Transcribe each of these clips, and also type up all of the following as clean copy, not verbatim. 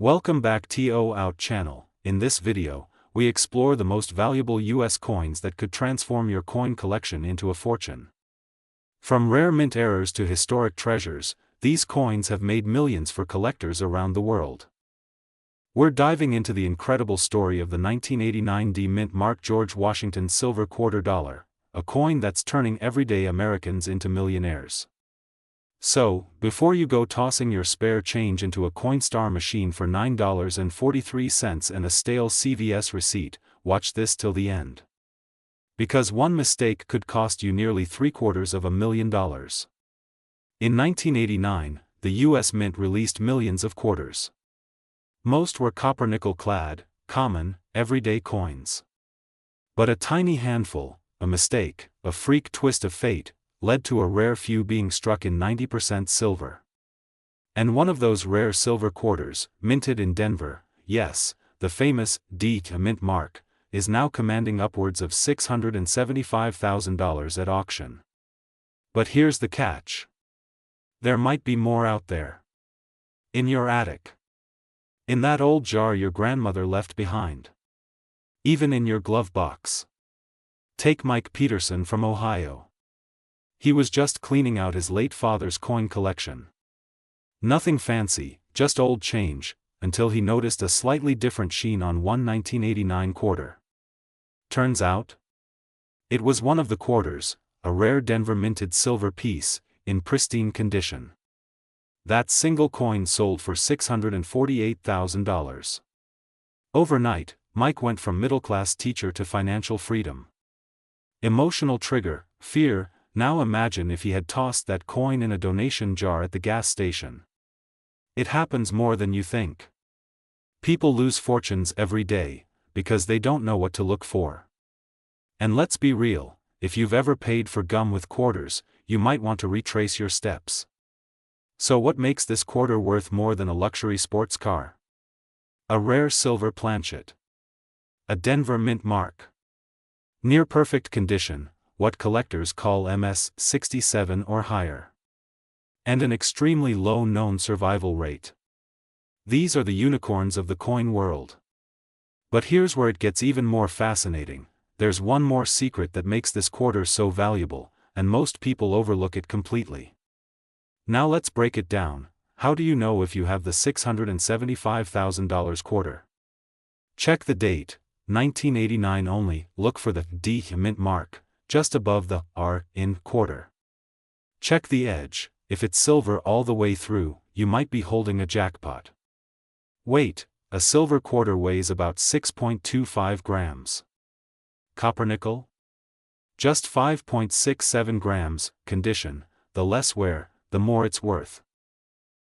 Welcome back to Out channel. In this video, we explore the most valuable US coins that could transform your coin collection into a fortune. From rare mint errors to historic treasures, these coins have made millions for collectors around the world. We're diving into the incredible story of the 1989 D-Mint Mark George Washington Silver Quarter Dollar, a coin that's turning everyday Americans into millionaires. So, before you go tossing your spare change into a Coinstar machine for $9.43 and a stale CVS receipt, watch this till the end. Because one mistake could cost you nearly $750,000. In 1989, the US Mint released millions of quarters. Most were copper-nickel clad, common, everyday coins. But a tiny handful, a mistake, a freak twist of fate, led to a rare few being struck in 90% silver. And one of those rare silver quarters, minted in Denver, yes, the famous D-Mint mark, is now commanding upwards of $675,000 at auction. But here's the catch. There might be more out there. In your attic. In that old jar your grandmother left behind. Even in your glove box. Take Mike Peterson from Ohio. He was just cleaning out his late father's coin collection. Nothing fancy, just old change, until he noticed a slightly different sheen on one 1989 quarter. Turns out, it was one of the quarters, a rare Denver minted silver piece, in pristine condition. That single coin sold for $648,000. Overnight, Mike went from middle-class teacher to financial freedom. Emotional trigger, fear. Now imagine if he had tossed that coin in a donation jar at the gas station. It happens more than you think. People lose fortunes every day, because they don't know what to look for. And let's be real, if you've ever paid for gum with quarters, you might want to retrace your steps. So what makes this quarter worth more than a luxury sports car? A rare silver planchet. A Denver Mint mark. Near perfect condition, what collectors call MS-67 or higher. And an extremely low known survival rate. These are the unicorns of the coin world. But here's where it gets even more fascinating. There's one more secret that makes this quarter so valuable, and most people overlook it completely. Now let's break it down. How do you know if you have the $675,000 quarter? Check the date, 1989 only. Look for the D-Mint mark, just above the R in quarter. Check the edge. If it's silver all the way through, you might be holding a jackpot. Weight, a silver quarter weighs about 6.25 grams. Copper nickel? Just 5.67 grams. Condition, the less wear, the more it's worth.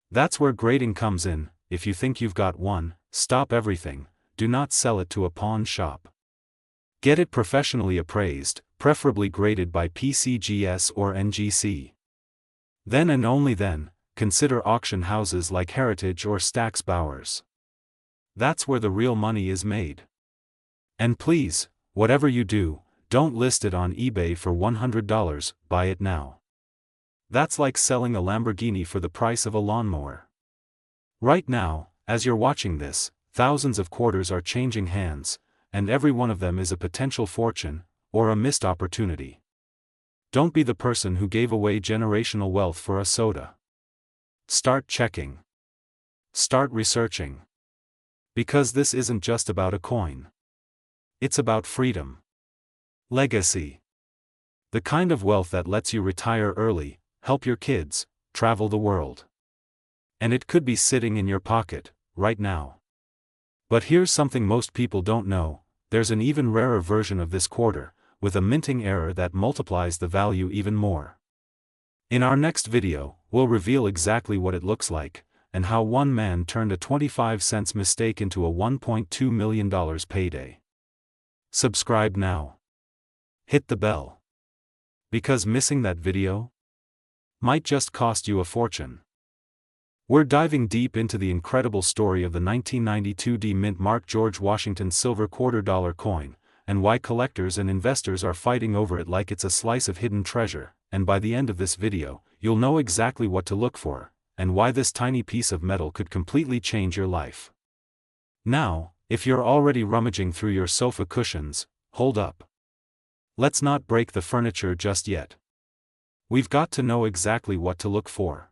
That's where grading comes in. If you think you've got one, stop everything, do not sell it to a pawn shop. Get it professionally appraised, preferably graded by PCGS or NGC. Then and only then, consider auction houses like Heritage or Stack's Bowers. That's where the real money is made. And please, whatever you do, don't list it on eBay for $100, buy it now. That's like selling a Lamborghini for the price of a lawnmower. Right now, as you're watching this, thousands of quarters are changing hands, and every one of them is a potential fortune, or a missed opportunity. Don't be the person who gave away generational wealth for a soda. Start checking. Start researching. Because this isn't just about a coin. It's about freedom. Legacy. The kind of wealth that lets you retire early, help your kids, travel the world. And it could be sitting in your pocket, right now. But here's something most people don't know. There's an even rarer version of this quarter, with a minting error that multiplies the value even more. In our next video, we'll reveal exactly what it looks like, and how one man turned a 25-cent mistake into a $1.2 million payday. Subscribe now. Hit the bell. Because missing that video might just cost you a fortune. We're diving deep into the incredible story of the 1992 D-Mint Mark George Washington Silver Quarter Dollar coin, and why collectors and investors are fighting over it like it's a slice of hidden treasure. And by the end of this video, you'll know exactly what to look for, and why this tiny piece of metal could completely change your life. Now, if you're already rummaging through your sofa cushions, hold up. Let's not break the furniture just yet. We've got to know exactly what to look for.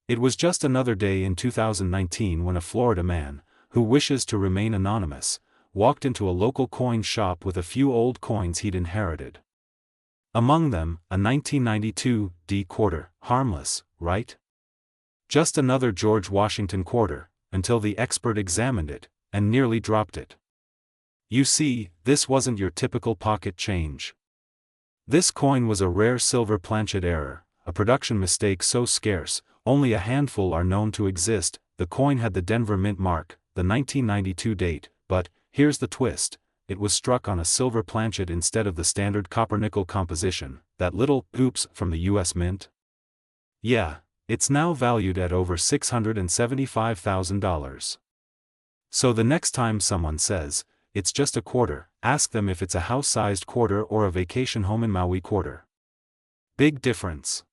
It was just another day in 2019 when a Florida man, who wishes to remain anonymous, walked into a local coin shop with a few old coins he'd inherited. Among them, a 1992 D quarter, harmless, right? Just another George Washington quarter, until the expert examined it, and nearly dropped it. You see, this wasn't your typical pocket change. This coin was a rare silver planchet error, a production mistake so scarce, only a handful are known to exist. The coin had the Denver Mint mark, the 1992 date, but, here's the twist, it was struck on a silver planchet instead of the standard copper-nickel composition, that little oops from the US Mint. Yeah, it's now valued at over $675,000. So the next time someone says, it's just a quarter, ask them if it's a house-sized quarter or a vacation home in Maui quarter. Big difference.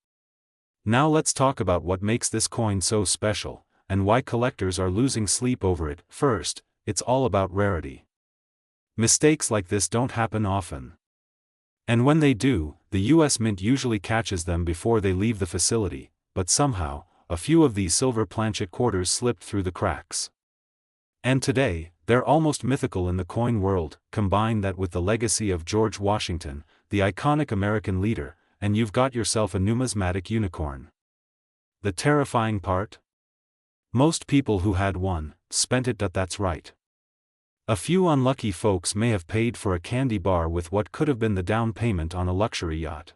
Now let's talk about what makes this coin so special, and why collectors are losing sleep over it. First, it's all about rarity. Mistakes like this don't happen often. And when they do, the US Mint usually catches them before they leave the facility, but somehow, a few of these silver planchet quarters slipped through the cracks. And today, they're almost mythical in the coin world. Combine that with the legacy of George Washington, the iconic American leader, and you've got yourself a numismatic unicorn. The terrifying part? Most people who had one, spent it. That's right. A few unlucky folks may have paid for a candy bar with what could have been the down payment on a luxury yacht.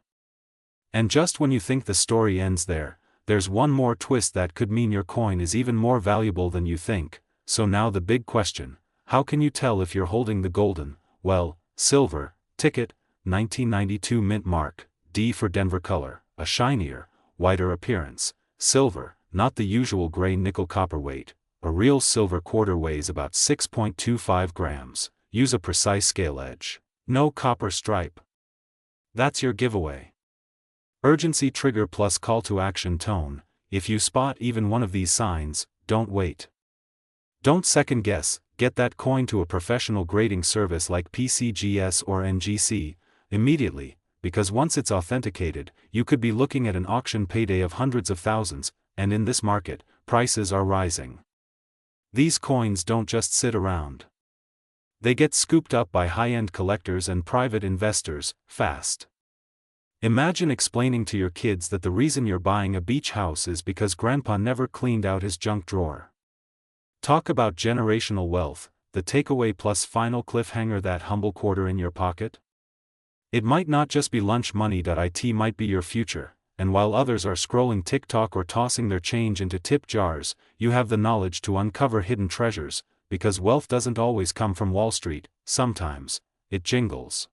And just when you think the story ends there, there's one more twist that could mean your coin is even more valuable than you think. So now the big question, how can you tell if you're holding the golden, well, silver, ticket, 1992 mint mark, D for Denver color, a shinier, whiter appearance, silver, not the usual gray nickel copper weight, a real silver quarter weighs about 6.25 grams, use a precise scale edge, no copper stripe. That's your giveaway. Urgency trigger plus call to action tone, if you spot even one of these signs, don't wait. Don't second guess, get that coin to a professional grading service like PCGS or NGC, immediately, because once it's authenticated, you could be looking at an auction payday of hundreds of thousands, and in this market, prices are rising. These coins don't just sit around. They get scooped up by high-end collectors and private investors, fast. Imagine explaining to your kids that the reason you're buying a beach house is because grandpa never cleaned out his junk drawer. Talk about generational wealth, the takeaway plus final cliffhanger: that humble quarter in your pocket? It might not just be lunch money. It might be your future, and while others are scrolling TikTok or tossing their change into tip jars, you have the knowledge to uncover hidden treasures, because wealth doesn't always come from Wall Street, sometimes it jingles.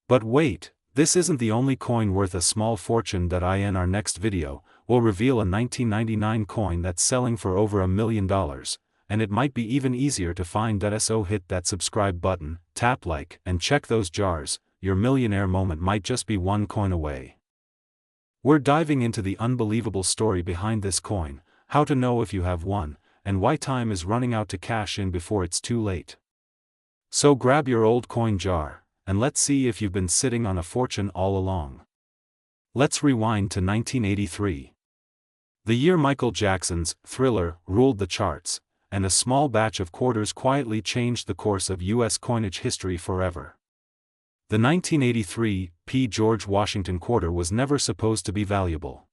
But wait, this isn't the only coin worth a small fortune. In our next video, we'll reveal a 1999 coin that's selling for over $1 million, and it might be even easier to find. So hit that subscribe button, tap like, and check those jars. Your millionaire moment might just be one coin away. We're diving into the unbelievable story behind this coin, how to know if you have one, and why time is running out to cash in before it's too late. So grab your old coin jar, and let's see if you've been sitting on a fortune all along. Let's rewind to 1983. The year Michael Jackson's Thriller ruled the charts, and a small batch of quarters quietly changed the course of U.S. coinage history forever. The 1983 George Washington quarter was never supposed to be valuable.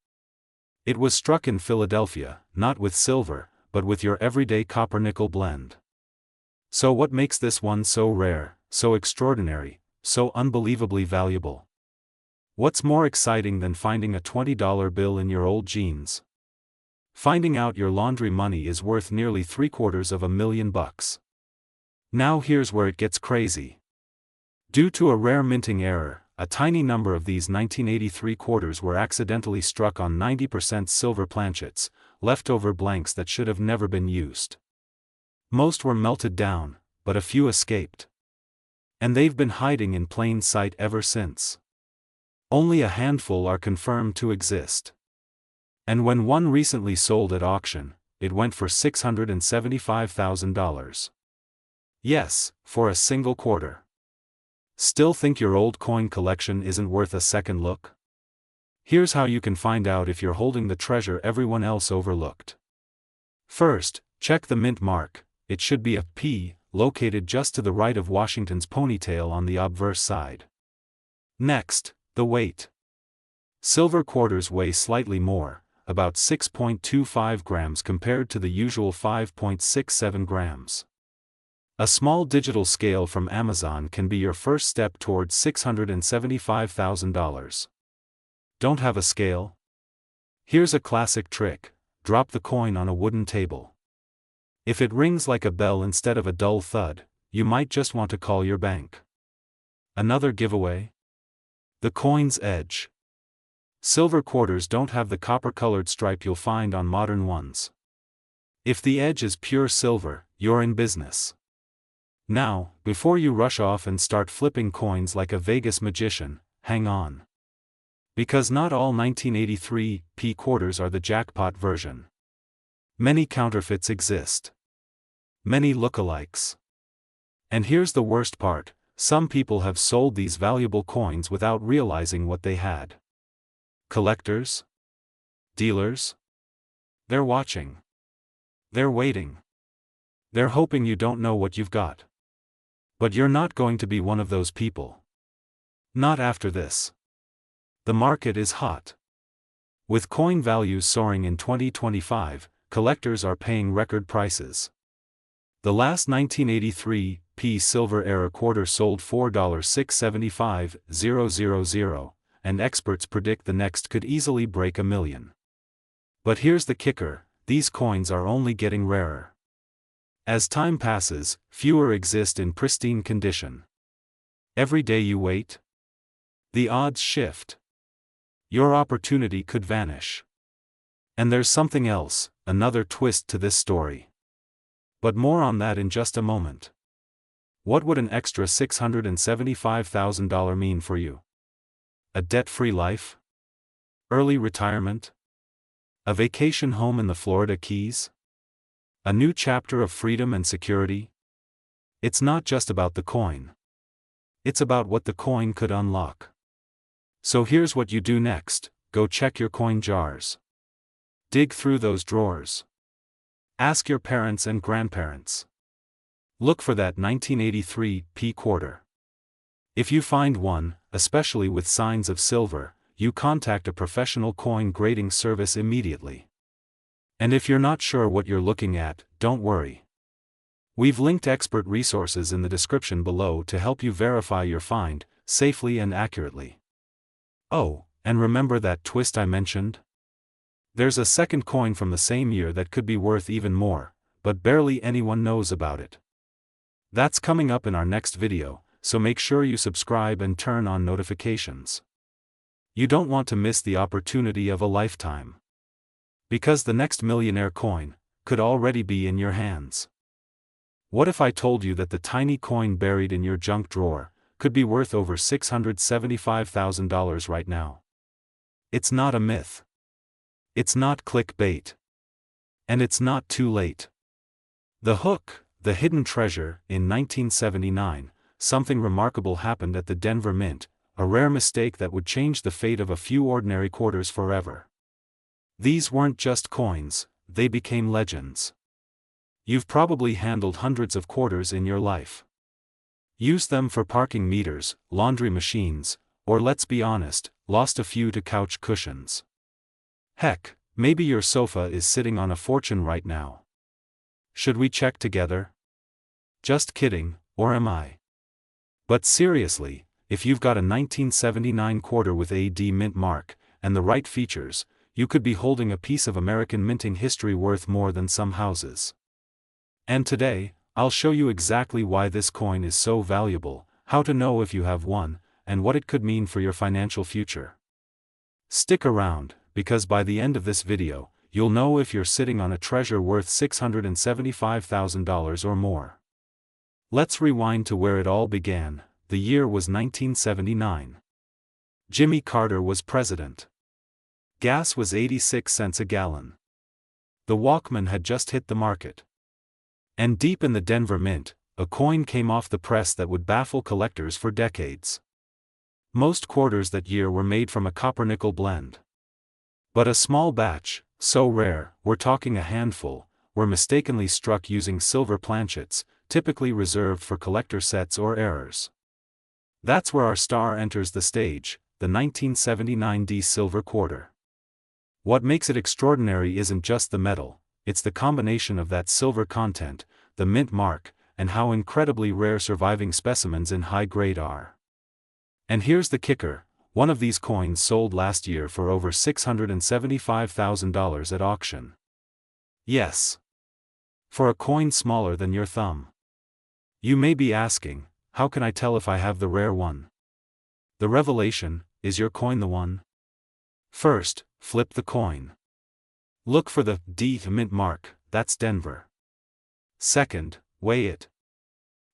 It was struck in Philadelphia, not with silver, but with your everyday copper-nickel blend. So what makes this one so rare, so extraordinary, so unbelievably valuable? What's more exciting than finding a $20 bill in your old jeans? Finding out your laundry money is worth nearly $750,000. Now here's where it gets crazy. Due to a rare minting error, a tiny number of these 1983 quarters were accidentally struck on 90% silver planchets, leftover blanks that should have never been used. Most were melted down, but a few escaped. And they've been hiding in plain sight ever since. Only a handful are confirmed to exist. And when one recently sold at auction, it went for $675,000. Yes, for a single quarter. Still think your old coin collection isn't worth a second look? Here's how you can find out if you're holding the treasure everyone else overlooked. First, check the mint mark. It should be a P, located just to the right of Washington's ponytail on the obverse side. Next, the weight. Silver quarters weigh slightly more, about 6.25 grams compared to the usual 5.67 grams. A small digital scale from Amazon can be your first step towards $675,000. Don't have a scale? Here's a classic trick: drop the coin on a wooden table. If it rings like a bell instead of a dull thud, you might just want to call your bank. Another giveaway? The coin's edge. Silver quarters don't have the copper-colored stripe you'll find on modern ones. If the edge is pure silver, you're in business. Now, before you rush off and start flipping coins like a Vegas magician, hang on. Because not all 1983 P quarters are the jackpot version. Many counterfeits exist. Many lookalikes. And here's the worst part: some people have sold these valuable coins without realizing what they had. Collectors? Dealers? They're watching. They're waiting. They're hoping you don't know what you've got. But you're not going to be one of those people. Not after this. The market is hot. With coin values soaring in 2025, collectors are paying record prices. The last 1983 P silver era quarter sold $4,675,000, and experts predict the next could easily break $1 million. But here's the kicker: these coins are only getting rarer. As time passes, fewer exist in pristine condition. Every day you wait, the odds shift. Your opportunity could vanish. And there's something else, another twist to this story. But more on that in just a moment. What would an extra $675,000 mean for you? A debt-free life? Early retirement? A vacation home in the Florida Keys? A new chapter of freedom and security? It's not just about the coin. It's about what the coin could unlock. So here's what you do next: go check your coin jars. Dig through those drawers. Ask your parents and grandparents. Look for that 1983 P quarter. If you find one, especially with signs of silver, you contact a professional coin grading service immediately. And if you're not sure what you're looking at, don't worry. We've linked expert resources in the description below to help you verify your find, safely and accurately. Oh, and remember that twist I mentioned? There's a second coin from the same year that could be worth even more, but barely anyone knows about it. That's coming up in our next video, so make sure you subscribe and turn on notifications. You don't want to miss the opportunity of a lifetime. Because the next millionaire coin could already be in your hands. What if I told you that the tiny coin buried in your junk drawer could be worth over $675,000 right now? It's not a myth. It's not clickbait. And it's not too late. The hook, the hidden treasure. In 1979, something remarkable happened at the Denver Mint, a rare mistake that would change the fate of a few ordinary quarters forever. These weren't just coins, they became legends. You've probably handled hundreds of quarters in your life. Used them for parking meters, laundry machines, or let's be honest, lost a few to couch cushions. Heck, maybe your sofa is sitting on a fortune right now. Should we check together? Just kidding, or am I? But seriously, if you've got a 1979 quarter with AD mint mark, and the right features, you could be holding a piece of American minting history worth more than some houses. And today, I'll show you exactly why this coin is so valuable, how to know if you have one, and what it could mean for your financial future. Stick around, because by the end of this video, you'll know if you're sitting on a treasure worth $675,000 or more. Let's rewind to where it all began. The year was 1979. Jimmy Carter was president. Gas was 86 cents a gallon. The Walkman had just hit the market. And deep in the Denver Mint, a coin came off the press that would baffle collectors for decades. Most quarters that year were made from a copper-nickel blend. But a small batch, so rare, we're talking a handful, were mistakenly struck using silver planchets, typically reserved for collector sets or errors. That's where our star enters the stage, the 1979 D silver quarter. What makes it extraordinary isn't just the metal, it's the combination of that silver content, the mint mark, and how incredibly rare surviving specimens in high grade are. And here's the kicker, one of these coins sold last year for over $675,000 at auction. Yes. For a coin smaller than your thumb. You may be asking, how can I tell if I have the rare one? The revelation, is your coin the one? First, flip the coin. Look for the D mint mark, that's Denver. Second, weigh it.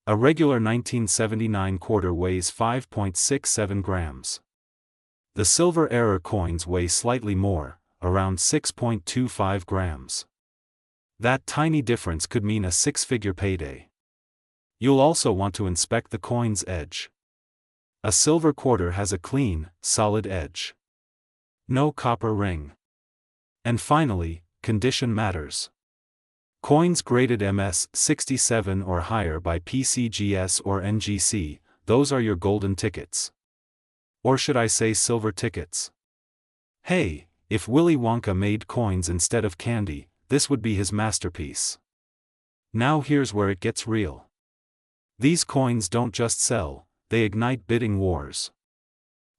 A regular 1979 quarter weighs 5.67 grams. The silver error coins weigh slightly more, around 6.25 grams. That tiny difference could mean a six-figure payday. You'll also want to inspect the coin's edge. A silver quarter has a clean, solid edge. No copper ring. And finally, condition matters. Coins graded MS 67 or higher by PCGS or NGC, those are your golden tickets. Or should I say silver tickets? Hey, if Willy Wonka made coins instead of candy, this would be his masterpiece. Now here's where it gets real. These coins don't just sell, they ignite bidding wars.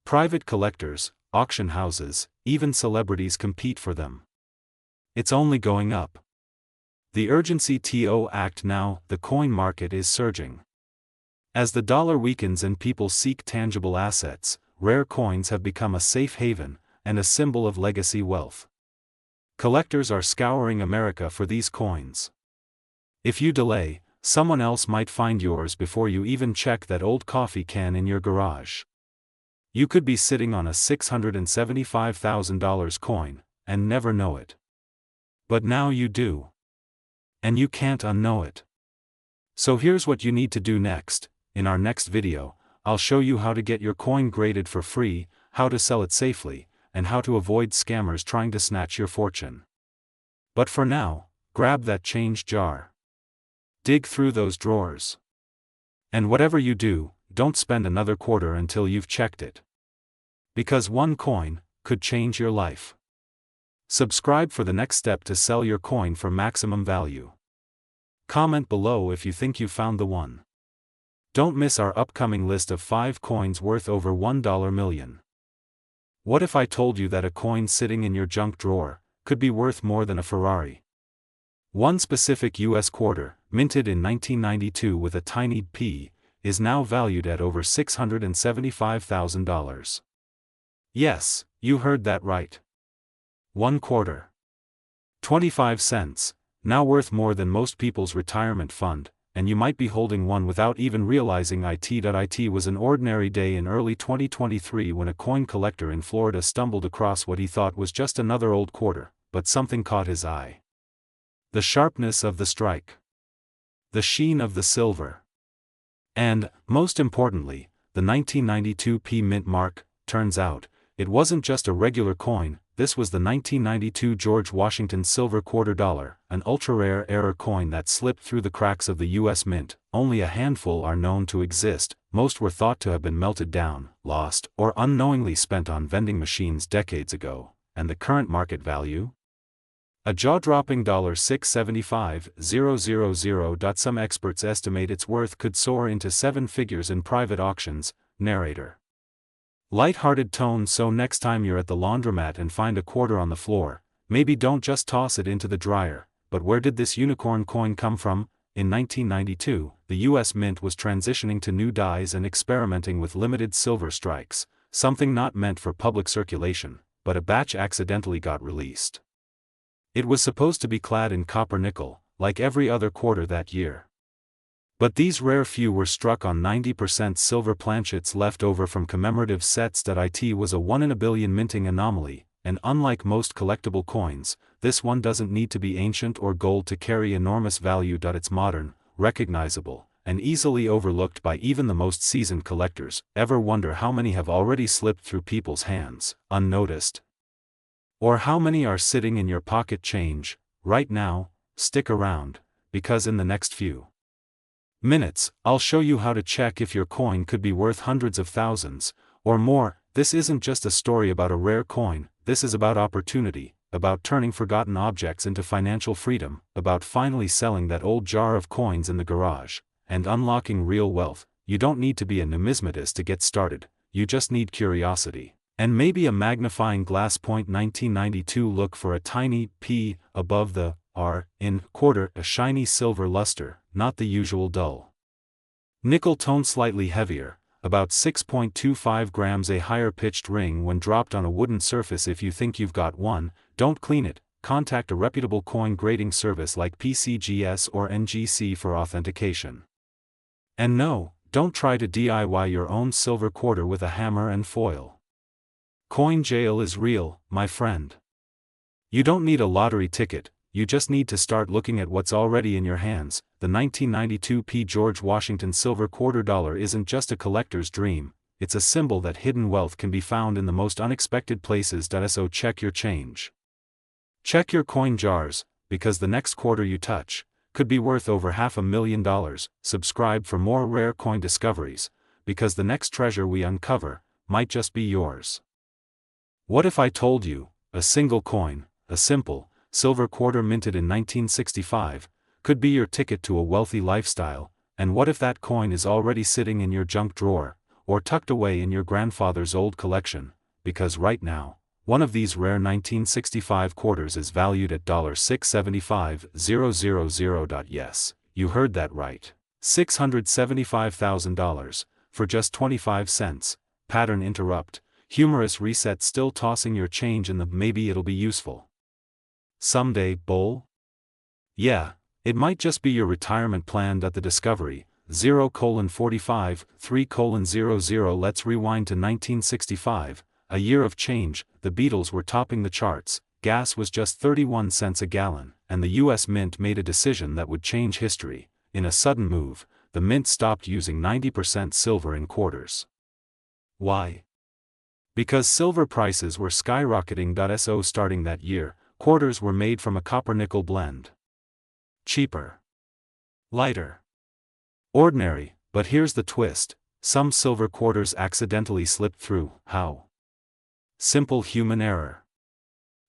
Private collectors, auction houses, even celebrities compete for them. It's only going up. The urgency to act now, the coin market is surging. As the dollar weakens and people seek tangible assets, rare coins have become a safe haven, and a symbol of legacy wealth. Collectors are scouring America for these coins. If you delay, someone else might find yours before you even check that old coffee can in your garage. You could be sitting on a $675,000 coin, and never know it. But now you do. And you can't unknow it. So here's what you need to do next. In our next video, I'll show you how to get your coin graded for free, how to sell it safely, and how to avoid scammers trying to snatch your fortune. But for now, grab that change jar. Dig through those drawers. And whatever you do, don't spend another quarter until you've checked it. Because one coin could change your life. Subscribe for the next step to sell your coin for maximum value. Comment below if you think you found the one. Don't miss our upcoming list of 5 coins worth over $1 million. What if I told you that a coin sitting in your junk drawer could be worth more than a Ferrari? One specific US quarter, minted in 1992 with a tiny p, is now valued at over $675,000. Yes, you heard that right. 1 quarter. 25 cents, now worth more than most people's retirement fund, and you might be holding one without even realizing it. It was an ordinary day in early 2023 when a coin collector in Florida stumbled across what he thought was just another old quarter, but something caught his eye. The sharpness of the strike. The sheen of the silver. And, most importantly, the 1992 P mint mark. Turns out, it wasn't just a regular coin, this was the 1992 George Washington silver quarter dollar, an ultra-rare error coin that slipped through the cracks of the US Mint. Only a handful are known to exist, most were thought to have been melted down, lost, or unknowingly spent on vending machines decades ago. And the current market value? A jaw-dropping $675,000. Some experts estimate its worth could soar into 7 figures in private auctions. Narrator. Light-hearted tone. So next time you're at the laundromat and find a quarter on the floor, maybe don't just toss it into the dryer, but where did this unicorn coin come from? In 1992, the US Mint was transitioning to new dies and experimenting with limited silver strikes, something not meant for public circulation, but a batch accidentally got released. It was supposed to be clad in copper nickel, like every other quarter that year. But these rare few were struck on 90% silver planchets left over from commemorative sets. It was a 1 in a billion minting anomaly, and unlike most collectible coins, this one doesn't need to be ancient or gold to carry enormous value. It's modern, recognizable, and easily overlooked by even the most seasoned collectors. Ever wonder how many have already slipped through people's hands, unnoticed? Or how many are sitting in your pocket change, right now? Stick around, because in the next few minutes, I'll show you how to check if your coin could be worth hundreds of thousands, or more. This isn't just a story about a rare coin, this is about opportunity, about turning forgotten objects into financial freedom, about finally selling that old jar of coins in the garage, and unlocking real wealth. You don't need to be a numismatist to get started, you just need curiosity. And maybe a magnifying glass. 1992. Look for a tiny P above the R in quarter, a shiny silver luster, not the usual dull nickel tone, slightly heavier, about 6.25 grams, a higher pitched ring when dropped on a wooden surface. If you think you've got one, don't clean it, contact a reputable coin grading service like PCGS or NGC for authentication. And no, don't try to DIY your own silver quarter with a hammer and foil. Coin jail is real, my friend. You don't need a lottery ticket, you just need to start looking at what's already in your hands. The 1992 P. George Washington silver quarter dollar isn't just a collector's dream, it's a symbol that hidden wealth can be found in the most unexpected places. So check your change. Check your coin jars, because the next quarter you touch could be worth over $500,000. Subscribe for more rare coin discoveries, because the next treasure we uncover might just be yours. What if I told you, a single coin, a simple, silver quarter minted in 1965, could be your ticket to a wealthy lifestyle? And what if that coin is already sitting in your junk drawer, or tucked away in your grandfather's old collection? Because right now, one of these rare 1965 quarters is valued at $675,000. Yes, you heard that right. $675,000, for just 25 cents. Pattern interrupt. Humorous reset. Still tossing your change in the maybe it'll be useful someday bowl? Yeah, it might just be your retirement plan. The discovery, 0:45, 3:00. Let's rewind to 1965, a year of change. The Beatles were topping the charts, gas was just 31 cents a gallon, and the US Mint made a decision that would change history. In a sudden move, the Mint stopped using 90% silver in quarters. Why? Because silver prices were skyrocketing. So starting that year, quarters were made from a copper-nickel blend. Cheaper. Lighter. Ordinary, but here's the twist, some silver quarters accidentally slipped through. How? Simple human error.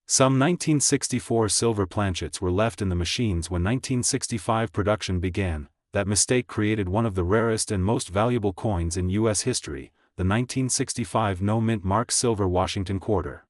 Some 1964 silver planchets were left in the machines when 1965 production began. That mistake created one of the rarest and most valuable coins in U.S. history, the 1965 no-mint mark silver Washington quarter.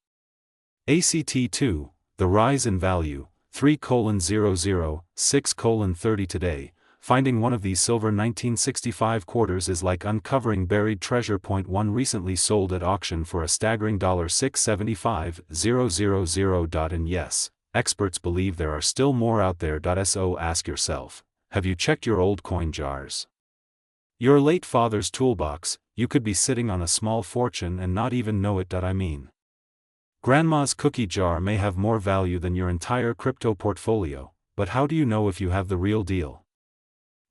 ACT2, the rise in value, 3:00, 6:30 today. Finding one of these silver 1965 quarters is like uncovering buried treasure. One recently sold at auction for a staggering $675,000. And yes, experts believe there are still more out there. So ask yourself, have you checked your old coin jars? Your late father's toolbox? You could be sitting on a small fortune and not even know it. I mean, grandma's cookie jar may have more value than your entire crypto portfolio, but how do you know if you have the real deal?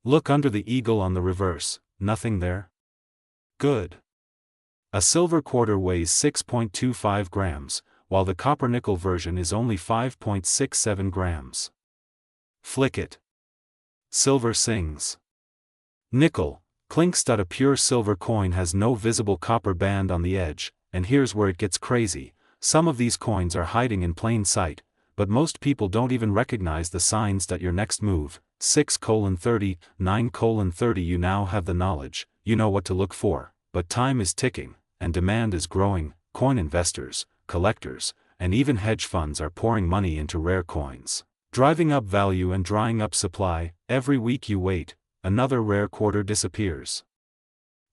Look under the eagle on the reverse. Nothing there? Good. A silver quarter weighs 6.25 grams, while the copper-nickel version is only 5.67 grams. Flick it. Silver sings. Nickel clinks. A pure silver coin has no visible copper band on the edge, and here's where it gets crazy. Some of these coins are hiding in plain sight, but most people don't even recognize the signs. Your next move, 6:30, 9:30. You now have the knowledge, you know what to look for, but time is ticking, and demand is growing. Coin investors, collectors, and even hedge funds are pouring money into rare coins, driving up value and drying up supply. Every week you wait, another rare quarter disappears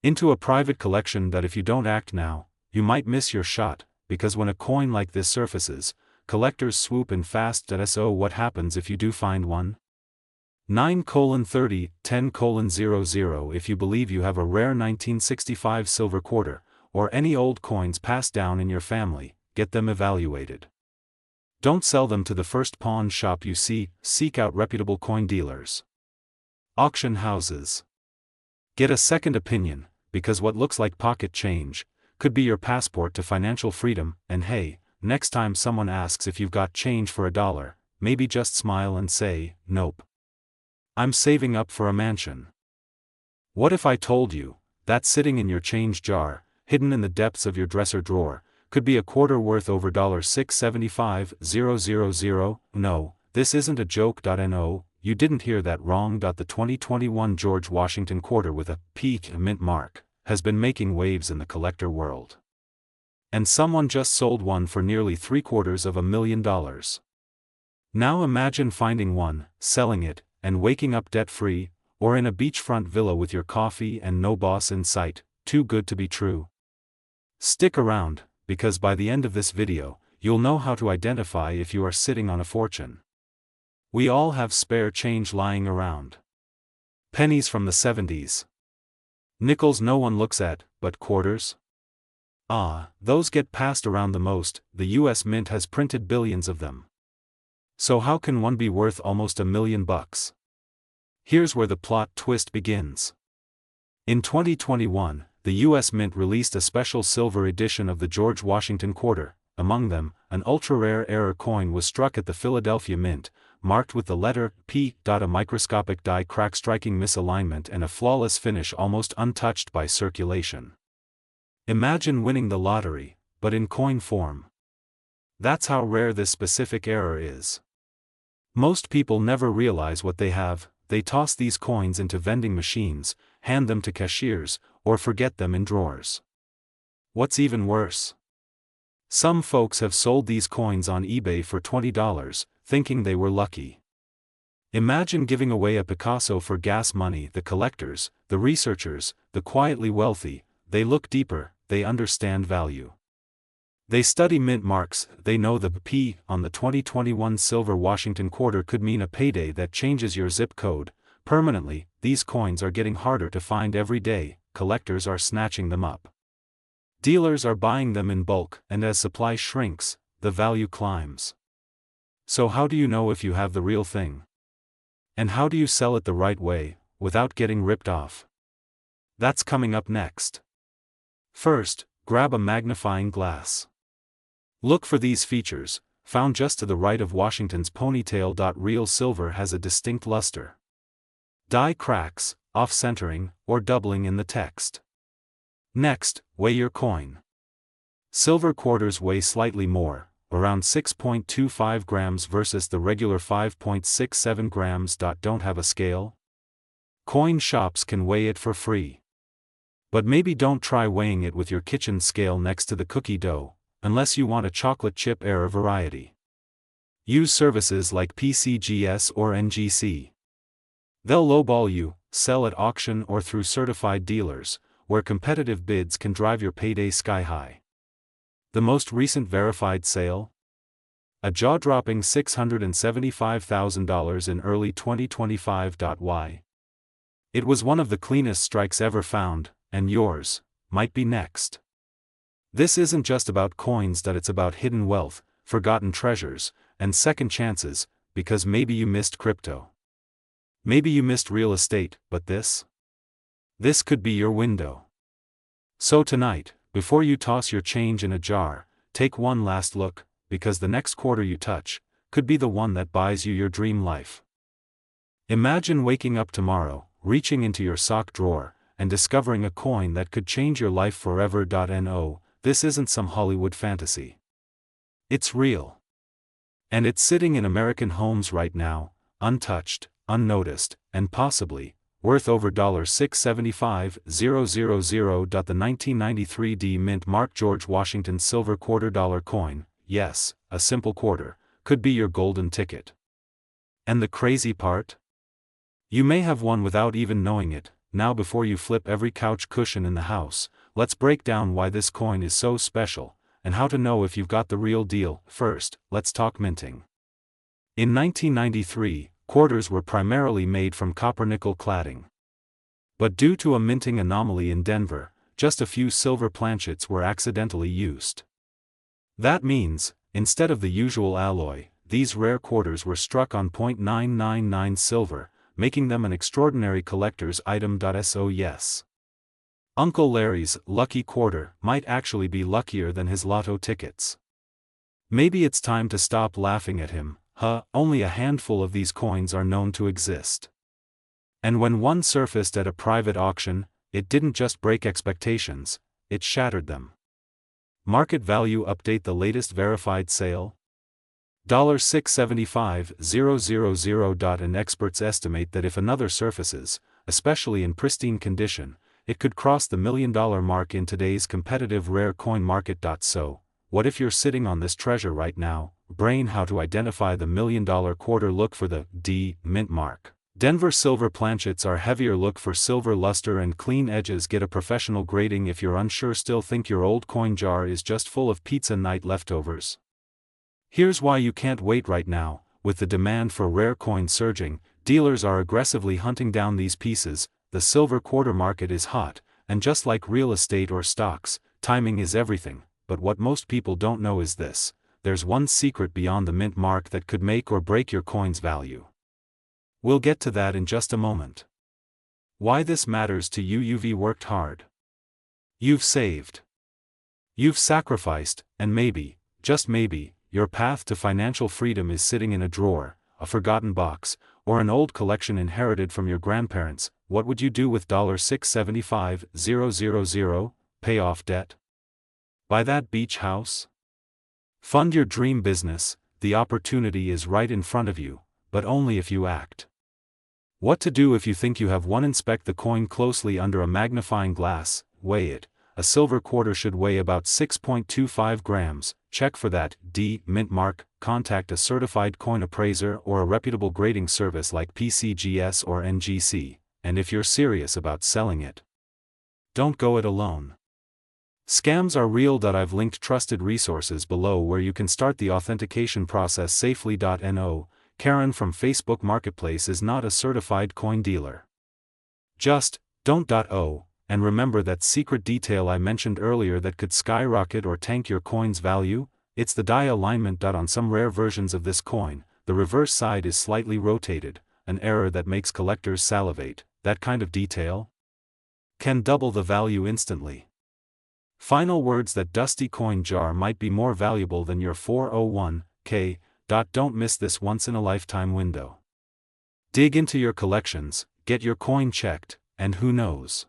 into a private collection. If you don't act now, you might miss your shot, because when a coin like this surfaces, collectors swoop in fast. So what happens if you do find one? 9:30, 10:00. If you believe you have a rare 1965 silver quarter, or any old coins passed down in your family, get them evaluated. Don't sell them to the first pawn shop you see, seek out reputable coin dealers. Auction houses. Get a second opinion, because what looks like pocket change could be your passport to financial freedom. And hey, next time someone asks if you've got change for $1, maybe just smile and say, nope. I'm saving up for a mansion. What if I told you that sitting in your change jar, hidden in the depths of your dresser drawer, could be a quarter worth over $675,000? No, this isn't a joke. No, you didn't hear that wrong. The 2021 George Washington quarter with a peak mint mark has been making waves in the collector world. And someone just sold one for nearly $750,000. Now imagine finding one, selling it, and waking up debt-free, or in a beachfront villa with your coffee and no boss in sight. Too good to be true. Stick around, because by the end of this video, you'll know how to identify if you are sitting on a fortune. We all have spare change lying around. Pennies from the 70s. Nickels no one looks at, but quarters? Ah, those get passed around the most. The US Mint has printed billions of them. So how can one be worth almost $1 million? Here's where the plot twist begins. In 2021, the US Mint released a special silver edition of the George Washington quarter. Among them, an ultra-rare error coin was struck at the Philadelphia Mint, marked with the letter P. A microscopic die crack striking misalignment and a flawless finish almost untouched by circulation. Imagine winning the lottery, but in coin form. That's how rare this specific error is. Most people never realize what they have. They toss these coins into vending machines, hand them to cashiers, or forget them in drawers. What's even worse? Some folks have sold these coins on eBay for $20, thinking they were lucky. Imagine giving away a Picasso for gas money. The collectors, the researchers, the quietly wealthy, they look deeper, they understand value. They study mint marks. They know the P on the 2021 silver Washington quarter could mean a payday that changes your zip code permanently. These coins are getting harder to find every day. Collectors are snatching them up. Dealers are buying them in bulk, and as supply shrinks, the value climbs. So how do you know if you have the real thing? And how do you sell it the right way, without getting ripped off? That's coming up next. First, grab a magnifying glass. Look for these features, found just to the right of Washington's ponytail. Real silver has a distinct luster. Die cracks, off-centering, or doubling in the text. Next, weigh your coin. Silver quarters weigh slightly more, around 6.25 grams versus the regular 5.67 grams. Don't have a scale? Coin shops can weigh it for free. But maybe don't try weighing it with your kitchen scale next to the cookie dough, unless you want a chocolate chip error variety. Use services like PCGS or NGC. They'll lowball you, sell at auction or through certified dealers, where competitive bids can drive your payday sky high. The most recent verified sale? A jaw-dropping $675,000 in early 2025. Why? It was one of the cleanest strikes ever found, and yours might be next. This isn't just about coins. It's about hidden wealth, forgotten treasures, and second chances, because maybe you missed crypto. Maybe you missed real estate, but this could be your window. So tonight, before you toss your change in a jar, take one last look, because the next quarter you touch could be the one that buys you your dream life. Imagine waking up tomorrow, reaching into your sock drawer, and discovering a coin that could change your life forever. No, this isn't some Hollywood fantasy. It's real. And it's sitting in American homes right now, untouched, unnoticed, and possibly worth over $675,000. The 1993 D mint mark George Washington silver $quarter coin, yes, a simple quarter, could be your golden ticket. And the crazy part? You may have one without even knowing it. Now before you flip every couch cushion in the house, let's break down why this coin is so special, and how to know if you've got the real deal. First, let's talk minting. In 1993, quarters were primarily made from copper-nickel cladding. But due to a minting anomaly in Denver, just a few silver planchets were accidentally used. That means, instead of the usual alloy, these rare quarters were struck on .999 silver, making them an extraordinary collector's item. So yes, Uncle Larry's lucky quarter might actually be luckier than his lotto tickets. Maybe it's time to stop laughing at him. Only a handful of these coins are known to exist. And when one surfaced at a private auction, it didn't just break expectations, it shattered them. Market value update: the latest verified sale? $675,000. And experts estimate that if another surfaces, especially in pristine condition, it could cross the $1 million mark in today's competitive rare coin market. So, what if you're sitting on this treasure right now? Brain how to identify the $1 million quarter: look for the D mint mark. Denver silver planchets are heavier: look for silver luster and clean edges. Get a professional grading if you're unsure. Still think your old coin jar is just full of pizza night leftovers? Here's why you can't wait right now. With the demand for rare coins surging, dealers are aggressively hunting down these pieces. The silver quarter market is hot, and just like real estate or stocks, timing is everything. But what most people don't know is this: there's one secret beyond the mint mark that could make or break your coin's value. We'll get to that in just a moment. Why this matters to you: you've worked hard. You've saved. You've sacrificed, and maybe, just maybe, your path to financial freedom is sitting in a drawer, a forgotten box, or an old collection inherited from your grandparents. What would you do with $675,000? Pay off debt? Buy that beach house? Fund your dream business? The opportunity is right in front of you, but only if you act. What to do if you think you have one? Inspect the coin closely under a magnifying glass, weigh it. A silver quarter should weigh about 6.25 grams, check for that D mint mark, contact a certified coin appraiser or a reputable grading service like PCGS or NGC, and if you're serious about selling it, don't go it alone. Scams are real. I've linked trusted resources below where you can start the authentication process safely. No, Karen from Facebook Marketplace is not a certified coin dealer. Just don't. And remember that secret detail I mentioned earlier that could skyrocket or tank your coin's value? It's the die alignment. On some rare versions of this coin, the reverse side is slightly rotated, an error that makes collectors salivate. That kind of detail can double the value instantly. Final words: that dusty coin jar might be more valuable than your 401k. Don't miss this once-in-a-lifetime window. Dig into your collections, get your coin checked, and who knows?